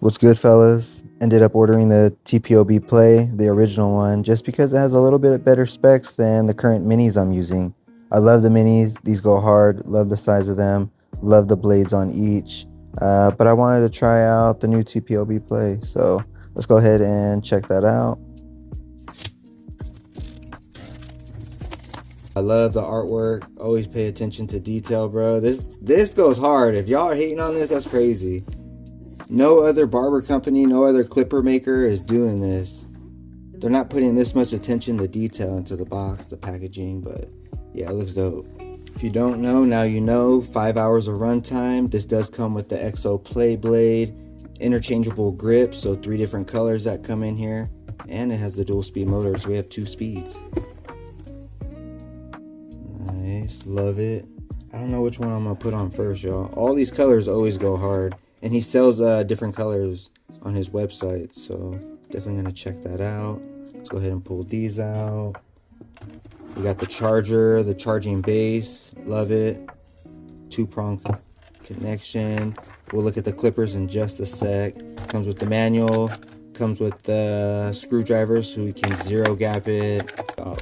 What's good, fellas? Ended up ordering the Tpob Play, the original one, just because it has a little bit better specs than the current minis I'm using. I love the minis. These go hard. Love the size of them. Love the blades on each. But I wanted to try out the new Tpob Play, so let's go ahead and check that out. I love the artwork. Always pay attention to detail, bro. This goes hard. If y'all are hating on this, that's crazy. No other barber company, no other clipper maker is doing this. They're not putting this much attention to detail into the box, the packaging, but yeah, it looks dope. If you don't know, now you know. 5 hours of runtime. This does come with the Tpob Play blade, interchangeable grips, so 3 different colors that come in here, and it has the dual speed motor, so we have 2 speeds. Nice, love it. I don't know which one I'm gonna put on first, y'all. All these colors always go hard. And he sells different colors on his website, so definitely gonna check that out. Let's go ahead and pull these out. We got the charger, the charging base, love it. 2-prong connection. We'll look at the clippers in just a sec. Comes with the manual, comes with the screwdrivers so we can zero gap it.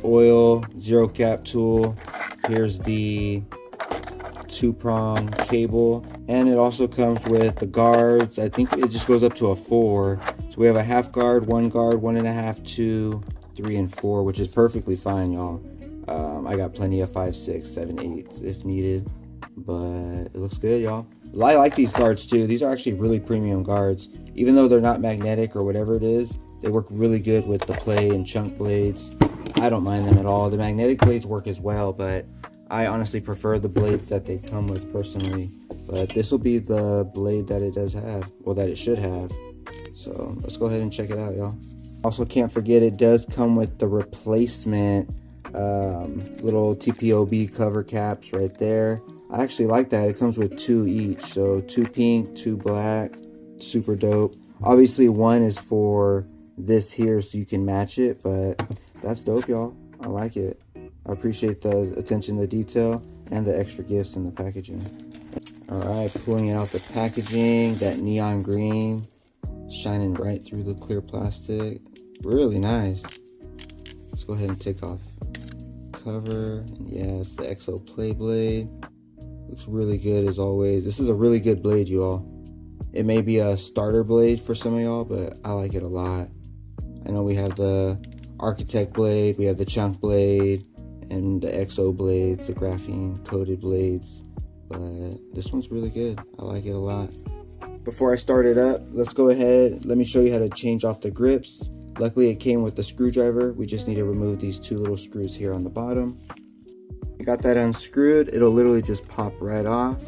Oil, zero gap tool. Here's the 2-prong cable, and it also comes with the guards. I think it just goes up to a 4, so we have a half guard, 1 guard, 1.5, 2, 3, and 4, which is perfectly fine, y'all. I got plenty of 5, 6, 7, 8 if needed, but it looks good, y'all. I like these guards too. These are actually really premium guards. Even though they're not magnetic or whatever it is, they work really good with the play and chunk blades. I don't mind them at all. The magnetic blades work as well, but I honestly prefer the blades that they come with personally, but this will be the blade that it does have, well, that it should have. So let's go ahead and check it out, y'all. Also, can't forget it does come with the replacement little Tpob cover caps right there. I actually like that. It comes with 2 each, so 2 pink, 2 black. Super dope. Obviously, 1 is for this here so you can match it, but that's dope, y'all. I like it. I appreciate the attention to detail and the extra gifts in the packaging. Alright, pulling it out the packaging, that neon green shining right through the clear plastic. Really nice. Let's go ahead and take off cover. And yeah, it's the Tpob Play blade. Looks really good as always. This is a really good blade, y'all. It may be a starter blade for some of y'all, but I like it a lot. I know we have the Architect blade, we have the chunk blade, and the XO blades, the graphene coated blades, but this one's really good. I like it a lot. Before I start it up, let's go ahead, let me show you how to change off the grips. Luckily it came with the screwdriver. We just need to remove these 2 little screws here on the bottom. I got that unscrewed. It'll literally just pop right off.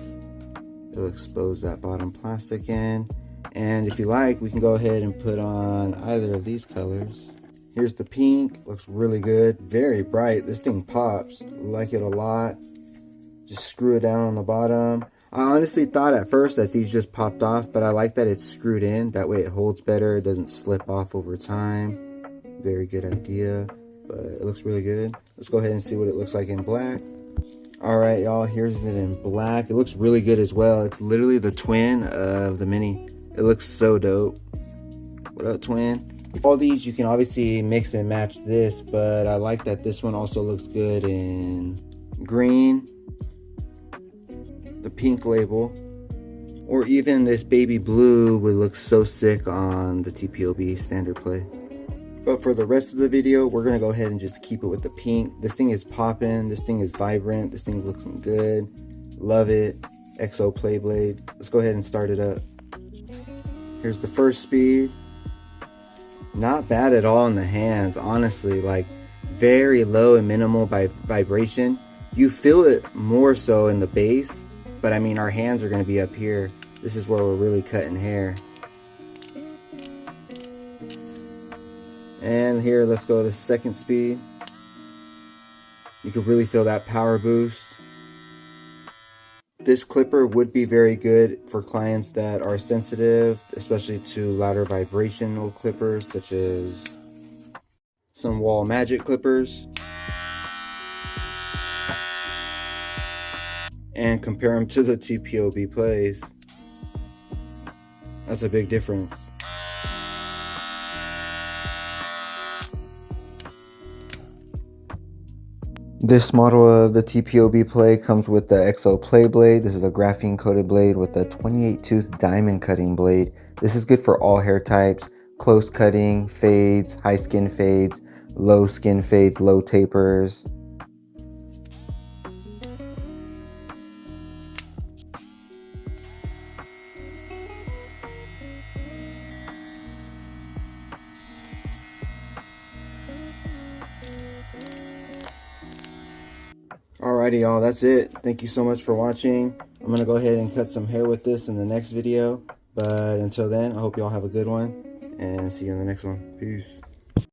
It'll expose that bottom plastic end, and if you like, we can go ahead and put on either of these colors. Here's the pink, looks really good, very bright. This thing pops, like it a lot. Just screw it down on the bottom. I honestly thought at first that these just popped off, but I like that it's screwed in. That way it holds better, it doesn't slip off over time. Very good idea, but it looks really good. Let's go ahead and see what it looks like in black. All right, y'all, here's it in black. It looks really good as well. It's literally the twin of the mini. It looks so dope. What up, twin? All these you can obviously mix and match this, but I like that this one also looks good in green, the pink label, or even this baby blue would look so sick on the Tpob standard play. But for the rest of the video, we're gonna go ahead and just keep it with the pink. This thing is popping, this thing is vibrant, this thing looks good. Love it. Tpob Play Blade. Let's go ahead and start it up. Here's the first speed. Not bad at all in the hands, honestly. Like, very low and minimal vibration. You feel it more so in the bass, but I mean, our hands are gonna be up here. This is where we're really cutting hair. And here, let's go to the second speed. You can really feel that power boost. This clipper would be very good for clients that are sensitive, especially to louder vibrational clippers, such as some Wall Magic clippers. And compare them to the Tpob Plays. That's a big difference. This model of the Tpob Play comes with the Tpob Play blade. This is a graphene coated blade with a 28 tooth diamond cutting blade. This is good for all hair types, close cutting, fades, high skin fades, low skin fades, low tapers. Alrighty y'all, that's it. Thank you so much for watching. I'm gonna go ahead and cut some hair with this in the next video. But until then, I hope y'all have a good one and see you in the next one. Peace.